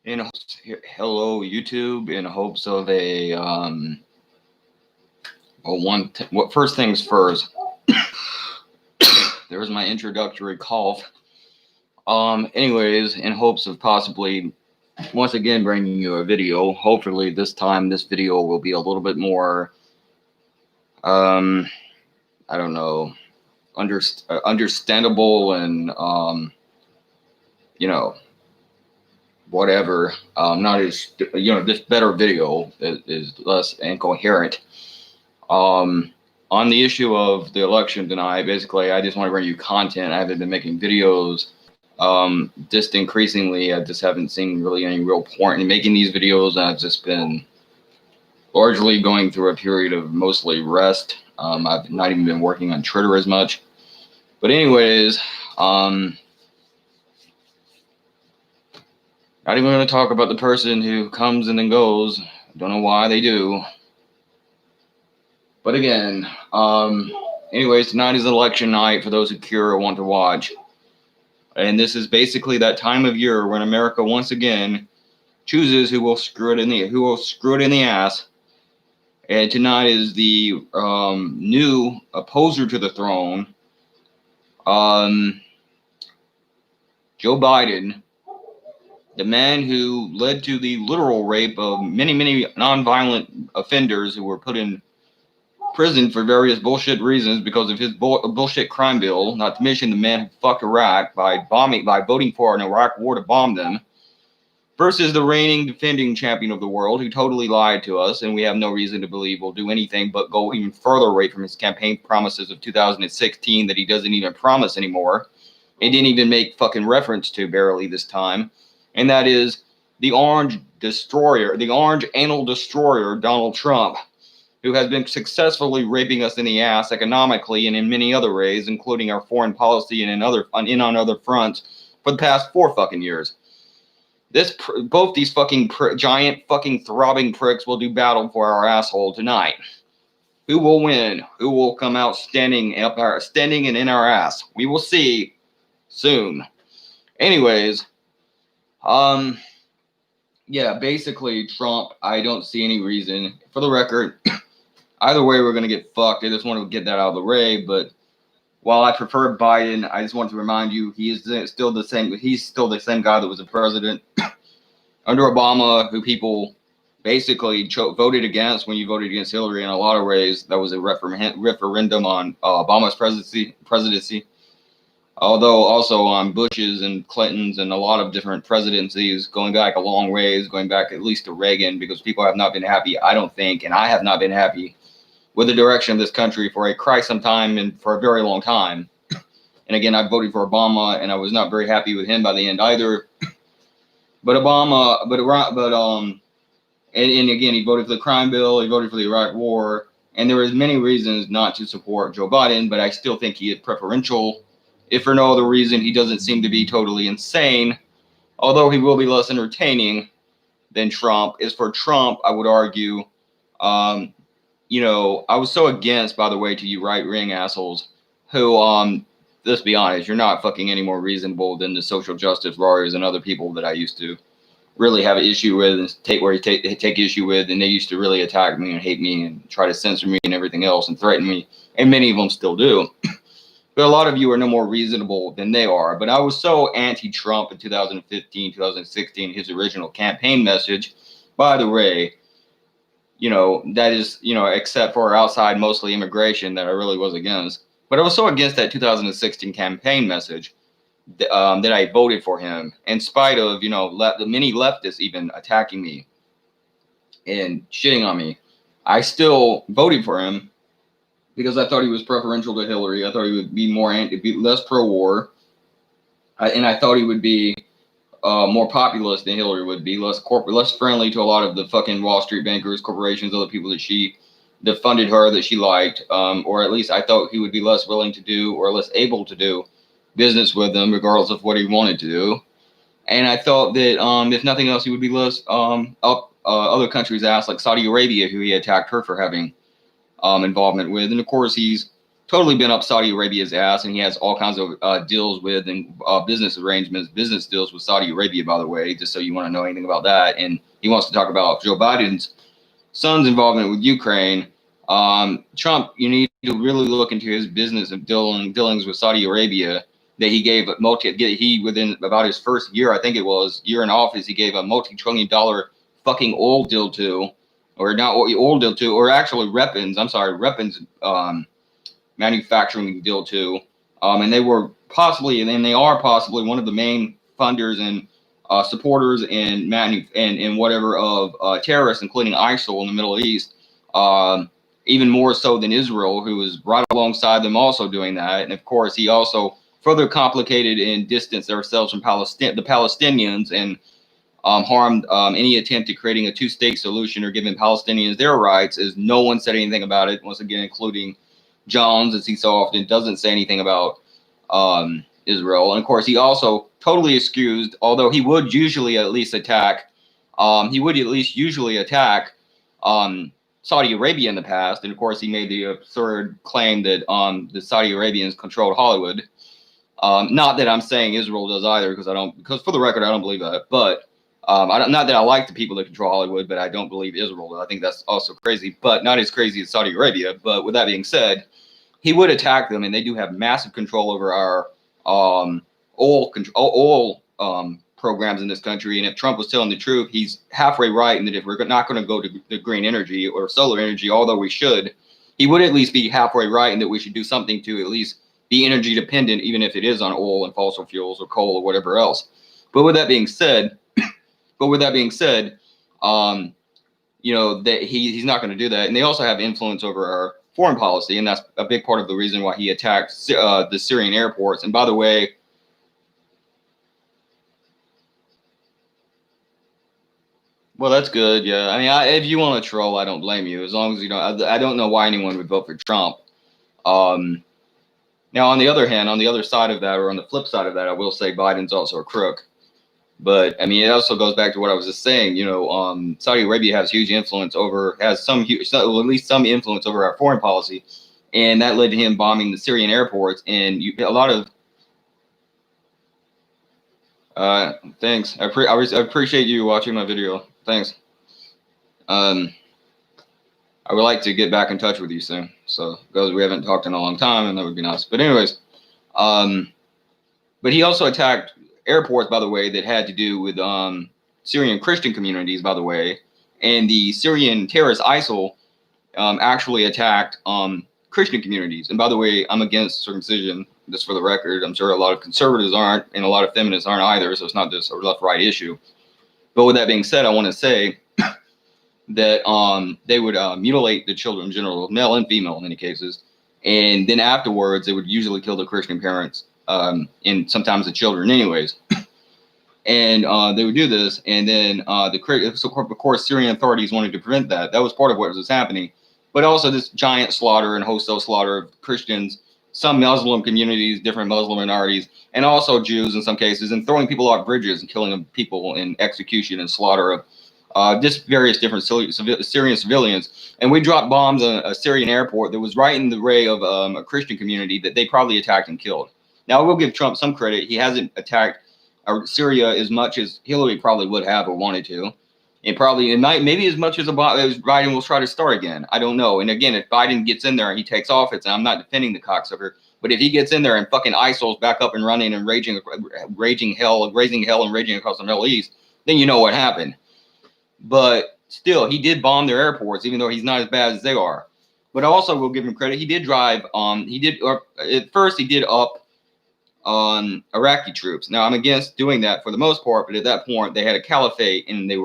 in hopes, hello YouTube, in hopes of a what first things first. There's my introductory cough. Anyways, in hopes of possibly once again bringing you a video. Hopefully this time this video will be a little bit more I don't know, understandable and you know whatever. Not as this better video is less incoherent. On the issue of the election tonight, basically, I just want to bring you content. I haven't been making videos. Just increasingly, I just haven't seen really any real point in making these videos. I've just been largely going through a period of mostly rest. I've not even been working on Twitter as much. But anyways, not even going to talk about the person who comes and then goes. Don't know why they do. But again, anyways, tonight is election night for those who care or want to watch. And this is basically that time of year when America once again chooses who will screw it in the ass. And tonight is the new opposer to the throne, Joe Biden, the man who led to the literal rape of many, many nonviolent offenders who were put in prison for various bullshit reasons because of his bullshit crime bill, not to mention the man who fucked Iraq by voting for an Iraq war to bomb them, versus the reigning defending champion of the world who totally lied to us, and we have no reason to believe will do anything but go even further away from his campaign promises of 2016 that he doesn't even promise anymore, and didn't even make fucking reference to barely this time, and that is the orange anal destroyer, Donald Trump, who has been successfully raping us in the ass economically and in many other ways, including our foreign policy and on other fronts for the past 4 fucking years. Both these fucking giant fucking throbbing pricks will do battle for our asshole tonight. Who will win? Who will come out standing and in our ass? We will see soon. Anyways, yeah, basically Trump, I don't see any reason. For the record, either way, we're going to get fucked. I just want to get that out of the way. But while I prefer Biden, I just want to remind you, he is still the same. He's still the same guy that was a president under Obama, who people basically voted against when you voted against Hillary in a lot of ways. That was a referendum on Obama's presidency. Although also on Bush's and Clinton's and a lot of different presidencies going back a long ways, going back at least to Reagan, because people have not been happy, I don't think, and I have not been happy with the direction of this country for quite some time and for a very long time. And again, I voted for Obama, and I was not very happy with him by the end either. But and again, he voted for the crime bill, he voted for the Iraq war, and there was many reasons not to support Joe Biden, but I still think he is preferential. If for no other reason, he doesn't seem to be totally insane, although he will be less entertaining than Trump. As for Trump, I would argue, I was so against, by the way, to you right-wing assholes who, let's be honest, you're not fucking any more reasonable than the social justice warriors and other people that I used to really have an issue with and take issue with, and they used to really attack me and hate me and try to censor me and everything else and threaten me, and many of them still do. But a lot of you are no more reasonable than they are. But I was so anti-Trump in 2015, 2016, his original campaign message, by the way, that is, except for outside mostly immigration that I really was against. But I was so against that 2016 campaign message that I voted for him, in spite of, the many leftists even attacking me and shitting on me. I still voted for him because I thought he was preferential to Hillary. I thought he would be less pro-war, and I thought he would be more populist than Hillary would be, less friendly to a lot of the fucking Wall Street bankers, corporations, other people that funded her, that she liked, or at least I thought he would be less willing to do or less able to do business with them, regardless of what he wanted to do. And I thought that if nothing else, he would be less up other countries' ass, like Saudi Arabia, who he attacked her for having involvement with. And of course, he's totally been up Saudi Arabia's ass, and he has all kinds of deals with and business arrangements, business deals with Saudi Arabia, by the way, just so you want to know anything about that. And he wants to talk about Joe Biden's son's involvement with Ukraine. Trump, you need to really look into his business of dealings with Saudi Arabia. That he gave within about his first year, I think it was year in office, he gave a multi-trillion-dollar fucking oil deal to, or not oil deal to, or actually weapons. I'm sorry, weapons manufacturing deal to, and they were possibly, and they are possibly one of the main funders and supporters and whatever of terrorists, including ISIL in the Middle East. Even more so than Israel, who was right alongside them also doing that. And of course, he also further complicated and distanced ourselves from the Palestinians and harmed any attempt at creating a two-state solution or giving Palestinians their rights, as no one said anything about it, once again, including Jones, as he so often doesn't say anything about Israel. And of course, he also totally excused, although he would usually at least attack, Saudi Arabia in the past. And of course, he made the absurd claim that the Saudi Arabians controlled Hollywood. Not that I'm saying Israel does either, because for the record, I don't believe that. But not that I like the people that control Hollywood, but I don't believe Israel does. I think that's also crazy, but not as crazy as Saudi Arabia. But with that being said, he would attack them, and they do have massive control over our oil programs in this country. And if Trump was telling the truth, he's halfway right in that if we're not going to go to the green energy or solar energy, although we should, he would at least be halfway right in that we should do something to at least be energy dependent, even if it is on oil and fossil fuels or coal or whatever else. But with that being said, that he's not going to do that. And they also have influence over our foreign policy, and that's a big part of the reason why he attacked the Syrian airports. And by the way, well, that's good. Yeah, I mean, if you want to troll, I don't blame you. As long as you don't, I don't know why anyone would vote for Trump. Now, on the other hand, on the other side of that, or on the flip side of that, I will say Biden's also a crook. But I mean, it also goes back to what I was just saying. Saudi Arabia has huge influence at least some influence over our foreign policy, and that led to him bombing the Syrian airports. And a lot of thanks. I appreciate you watching my video. Thanks. I would like to get back in touch with you soon. So, because we haven't talked in a long time, and that would be nice. But anyways, but he also attacked airports, by the way, that had to do with Syrian Christian communities, by the way. And the Syrian terrorist ISIL actually attacked Christian communities. And by the way, I'm against circumcision, just for the record. I'm sure a lot of conservatives aren't, and a lot of feminists aren't either. So it's not just a left-right issue. But with that being said, I want to say that they would mutilate the children in general, male and female in many cases. And then afterwards, they would usually kill the Christian parents and sometimes the children anyways. And they would do this. And then of course, Syrian authorities wanted to prevent that. That was part of what was happening. But also this giant slaughter and wholesale slaughter of Christians, some Muslim communities, different Muslim minorities, and also Jews in some cases, and throwing people off bridges and killing people in execution and slaughter of just various different Syrian civilians. And we dropped bombs on a Syrian airport that was right in the ray of a Christian community that they probably attacked and killed. Now, I will give Trump some credit. He hasn't attacked Syria as much as Hillary probably would have or wanted to. And probably maybe as much as Biden will try to start again. I don't know. And again, if Biden gets in there and he takes office, and I'm not defending the cocksucker, but if he gets in there and fucking ISIL's back up and running and raising hell and raging across the Middle East, then you know what happened. But still, he did bomb their airports, even though he's not as bad as they are. But also, we'll give him credit. He did drive. At first, he did up on Iraqi troops. Now, I'm against doing that for the most part, but at that point, they had a caliphate, and they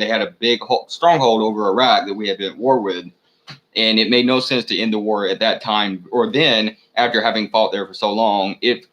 had a big stronghold over Iraq that we had been at war with, and it made no sense to end the war at that time or then, after having fought there for so long, if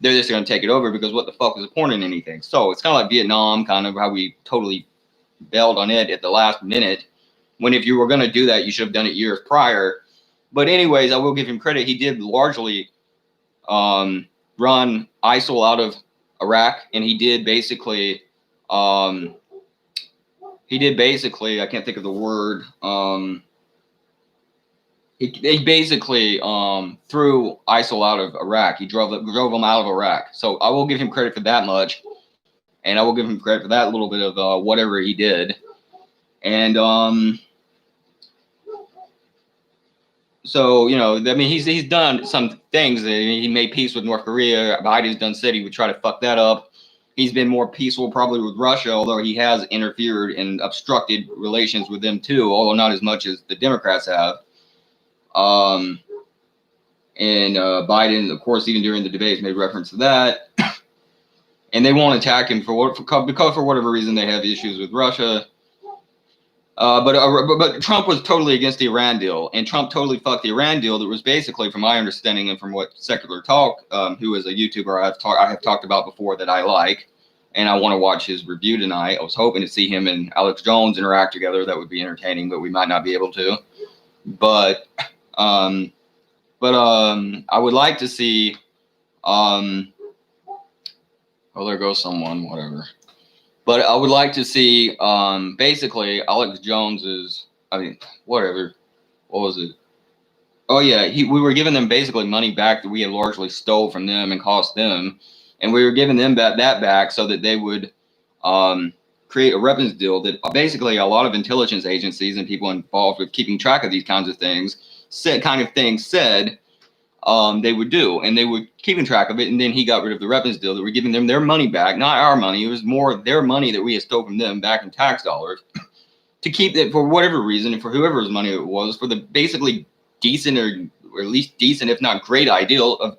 they're just going to take it over, because what the fuck was the point in anything? So it's kind of like Vietnam, kind of how we totally bailed on it at the last minute, when if you were going to do that, you should have done it years prior. But anyways, I will give him credit. He did largely run ISIL out of Iraq, and he did basically I can't think of the word, They basically threw ISIL out of Iraq. He drove them out of Iraq. So I will give him credit for that much, and I will give him credit for that little bit of whatever he did. And so, you know, I mean, he's done some things. He made peace with North Korea. Biden's done said he would try to fuck that up. He's been more peaceful probably with Russia, although he has interfered and obstructed relations with them too, although not as much as the Democrats have. And Biden, of course, even during the debates, made reference to that. And they won't attack him because for whatever reason they have issues with Russia. But Trump was totally against the Iran deal, and Trump totally fucked the Iran deal. That was basically, from my understanding and from what Secular Talk, who is a YouTuber I have talked about before that I like, and I want to watch his review tonight. I was hoping to see him and Alex Jones interact together. That would be entertaining, but we might not be able to. But I would like to see. Oh, there goes someone. Whatever. But I would like to see, basically, Alex Jones's, whatever. What was it? Oh, yeah, we were giving them basically money back that we had largely stole from them and cost them. And we were giving them that back so that they would create a weapons deal that basically a lot of intelligence agencies and people involved with keeping track of these kinds of things said they would do, and they would keeping track of it. And then he got rid of the weapons deal that we're giving them their money back, not our money. It was more their money that we had stole from them back in tax dollars to keep it for whatever reason, and for whoever's money it was, for the basically decent or at least decent, if not great ideal of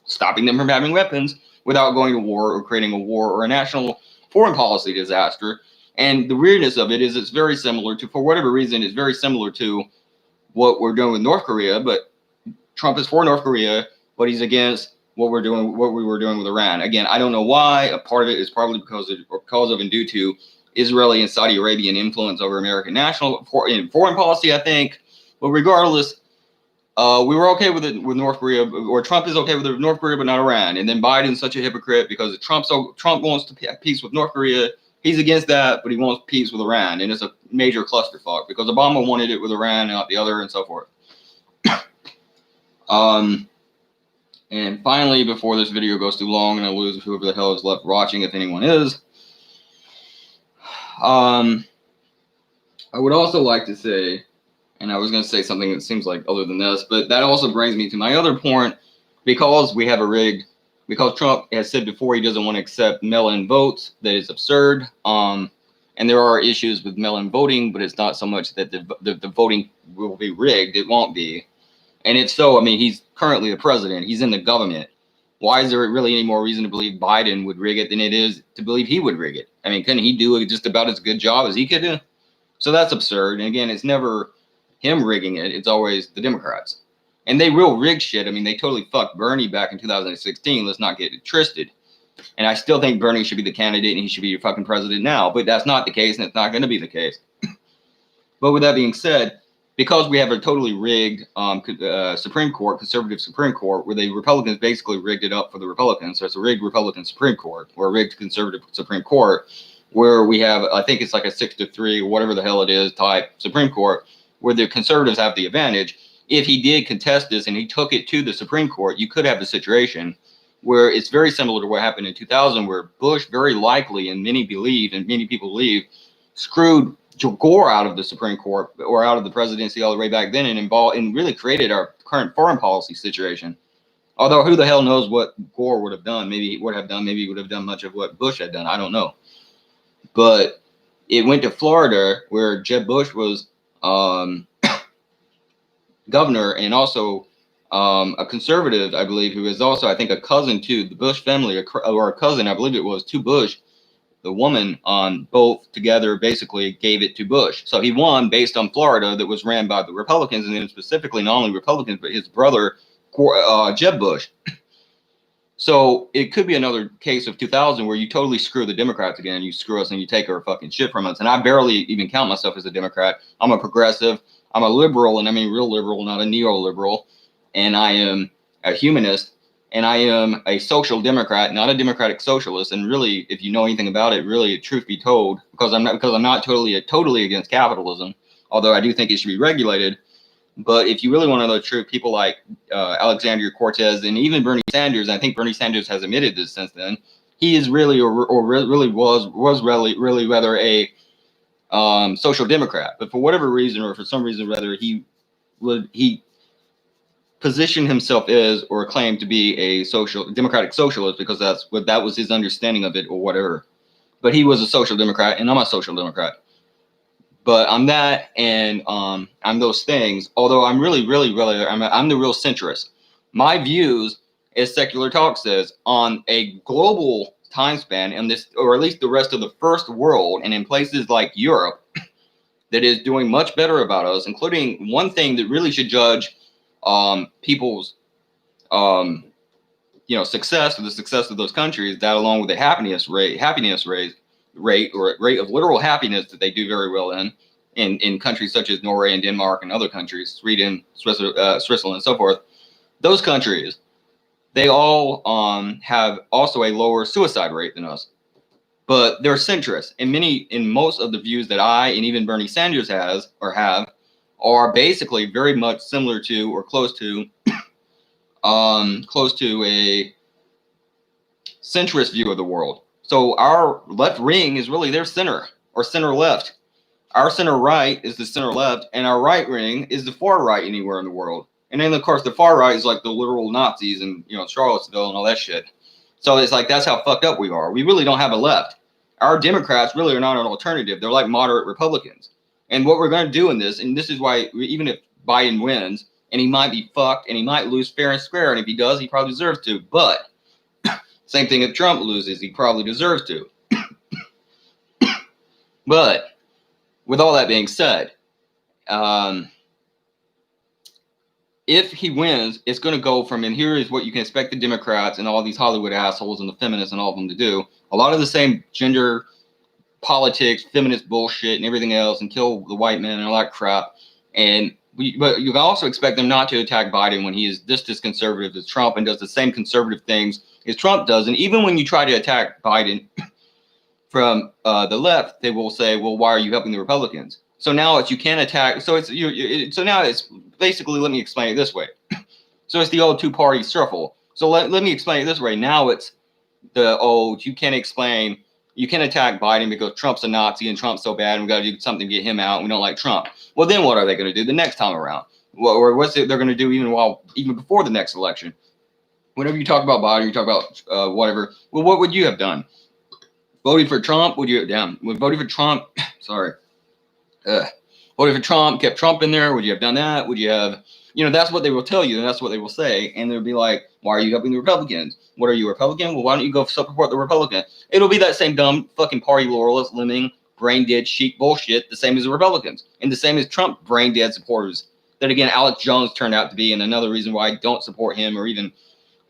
stopping them from having weapons without going to war or creating a war or a national foreign policy disaster. And the weirdness of it is it's very similar to, for whatever reason, it's very similar to what we're doing with North Korea, but Trump is for North Korea, but he's against what we were doing with Iran. Again, I don't know why. A part of it is probably because of and due to Israeli and Saudi Arabian influence over American foreign policy, I think. But regardless, we were okay with it with North Korea, or Trump is okay with it with North Korea, but not Iran. And then Biden's such a hypocrite because Trump wants to have peace with North Korea. He's against that, but he wants peace with Iran. And it's a major clusterfuck because Obama wanted it with Iran and not the other and so forth. And finally, before this video goes too long and I lose whoever the hell is left watching, if anyone is, I would also like to say, and I was going to say something that seems like other than this, but that also brings me to my other point, because Trump has said before he doesn't want to accept mail-in votes, that is absurd. And there are issues with mail-in voting, but it's not so much that the voting will be rigged. It won't be. And it's so, I mean, he's currently the president. He's in the government. Why is there really any more reason to believe Biden would rig it than it is to believe he would rig it? I mean, couldn't he do just about as good job as he could do? So that's absurd. And again, it's never him rigging it. It's always the Democrats. And they will rig shit. I mean, they totally fucked Bernie back in 2016. Let's not get it twisted. And I still think Bernie should be the candidate and he should be your fucking president now. But that's not the case, and it's not going to be the case. But with that being said, because we have a totally rigged Supreme Court, conservative Supreme Court, where the Republicans basically rigged it up for the Republicans. So it's a rigged Republican Supreme Court, or a rigged conservative Supreme Court, where we have, I think it's like a 6-3, whatever the hell it is, type Supreme Court, where the conservatives have the advantage. If he did contest this and he took it to the Supreme Court, you could have the situation where it's very similar to what happened in 2000, where Bush very likely, and many believe, and many people believe, screwed Gore out of the Supreme Court or out of the presidency all the way back then, and really created our current foreign policy situation. Although who the hell knows what Gore would have done? Maybe he would have done much of what Bush had done. I don't know. But it went to Florida, where Jeb Bush was governor, and also a conservative, I believe, who is also, I think, a cousin to the Bush family, or a cousin, I believe it was, to Bush. The woman both together basically gave it to Bush. So he won based on Florida that was ran by the Republicans, and then specifically not only Republicans, but his brother, Jeb Bush. So it could be another case of 2000 where you totally screw the Democrats again. You screw us and you take our fucking shit from us. And I barely even count myself as a Democrat. I'm a progressive. I'm a liberal, and I mean real liberal, not a neoliberal. And I am a humanist. And I am a social democrat, not a democratic socialist. And really, if you know anything about it, really, truth be told, because I'm not totally against capitalism, although I do think it should be regulated. But if you really want to know the truth, people like Alexandria Cortez and even Bernie Sanders, I think Bernie Sanders has admitted this since then, he is really or really was really rather a social democrat. But for whatever reason, or for some reason rather, he positioned himself as or claimed to be a democratic socialist because that was his understanding of it or whatever. But he was a social democrat, and I'm a social democrat. But I'm that, and I'm those things. Although I'm really I'm the real centrist. My views, as Secular Talk says, on a global time span, and this, or at least the rest of the first world, and in places like Europe, that is doing much better about us, including one thing that really should judge people's success or the success of those countries, that along with the happiness rate or rate of literal happiness that they do very well in countries such as Norway and Denmark and other countries, Sweden, Switzerland, and so forth. Those countries, they all have also a lower suicide rate than us. But they're centrist, and most of the views that I and even Bernie Sanders have are basically very much similar to or close to a centrist view of the world. So our left ring is really their center, or center left. Our center right is the center left, and our right ring is the far right anywhere in the world. And then of course the far right is like the literal Nazis and Charlottesville and all that shit. So it's like that's how fucked up we are. We really don't have a left. Our Democrats really are not an alternative. They're like moderate Republicans. And what we're going to do in this, and this is why even if Biden wins, and he might be fucked, and he might lose fair and square, and if he does, he probably deserves to. But same thing if Trump loses, he probably deserves to. But with all that being said, if he wins, it's going to go from, and here is what you can expect the Democrats and all these Hollywood assholes and the feminists and all of them to do. A lot of the same gender politics, feminist bullshit and everything else, and kill the white men and all that crap. But you can also expect them not to attack Biden when he is this conservative as Trump and does the same conservative things as Trump does. And even when you try to attack Biden from the left, they will say, well, why are you helping the Republicans? So now you can't attack. So now it's basically, let me explain it this way. So it's the old two-party shuffle. So let me explain it this way. Now it's the old, you can't attack Biden because Trump's a Nazi and Trump's so bad and we got to do something to get him out. And we don't like Trump. Well, then what are they going to do the next time around? Or what's it they're going to do even before the next election? Whenever you talk about Biden, you talk about whatever. Well, what would you have done? Voted for Trump? Would you have done? Voted for Trump? Sorry. Voted for Trump, kept Trump in there. Would you have done that? Would you have, that's what they will tell you. And that's what they will say. And they'll be like, why are you helping the Republicans? What are you, a Republican? Well, why don't you go support the Republican? It'll be that same dumb fucking party loyalist, lemming, brain dead sheep bullshit, the same as the Republicans. And the same as Trump brain dead supporters. That again, Alex Jones turned out to be, and another reason why I don't support him or even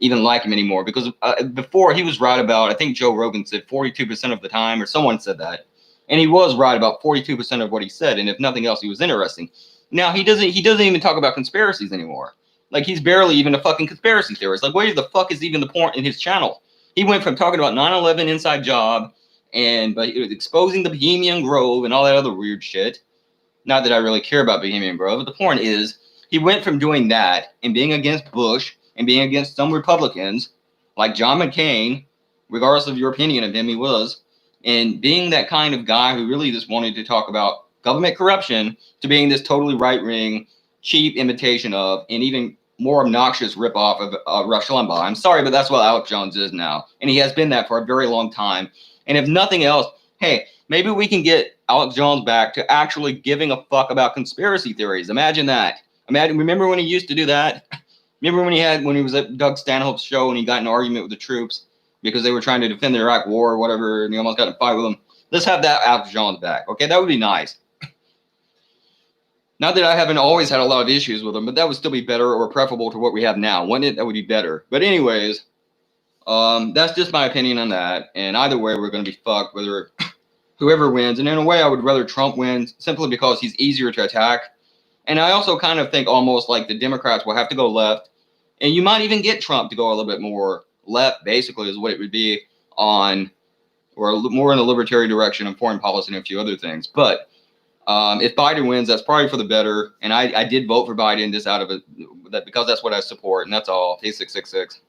like him anymore. Because before he was right about, I think Joe Rogan said 42% of the time, or someone said that. And he was right about 42% of what he said. And if nothing else, he was interesting. Now he doesn't even talk about conspiracies anymore. Like he's barely even a fucking conspiracy theorist. Like where the fuck is even the point in his channel? He went from talking about 9/11 inside job but he was exposing the Bohemian Grove and all that other weird shit. Not that I really care about Bohemian Grove, but the point is he went from doing that and being against Bush and being against some Republicans like John McCain, regardless of your opinion of him, he was, and being that kind of guy who really just wanted to talk about government corruption to being this totally right-wing, cheap imitation of, and even more obnoxious ripoff of Rush Limbaugh. I'm sorry, but that's what Alex Jones is now. And he has been that for a very long time. And if nothing else, hey, maybe we can get Alex Jones back to actually giving a fuck about conspiracy theories. Imagine that. Remember when he used to do that? Remember when he was at Doug Stanhope's show and he got in an argument with the troops because they were trying to defend the Iraq war or whatever, and he almost got in a fight with them? Let's have that Alex Jones back. Okay, that would be nice. Not that I haven't always had a lot of issues with him, but that would still be better or preferable to what we have now. Wouldn't it? That would be better. But anyways, that's just my opinion on that. And either way, we're going to be fucked, whether whoever wins. And in a way, I would rather Trump wins simply because he's easier to attack. And I also kind of think almost like the Democrats will have to go left. And you might even get Trump to go a little bit more left, basically, is what it would be on, or more in the libertarian direction on foreign policy and a few other things. But If Biden wins, that's probably for the better. And I did vote for Biden just out of it, because that's what I support, and that's all. Hey, 666.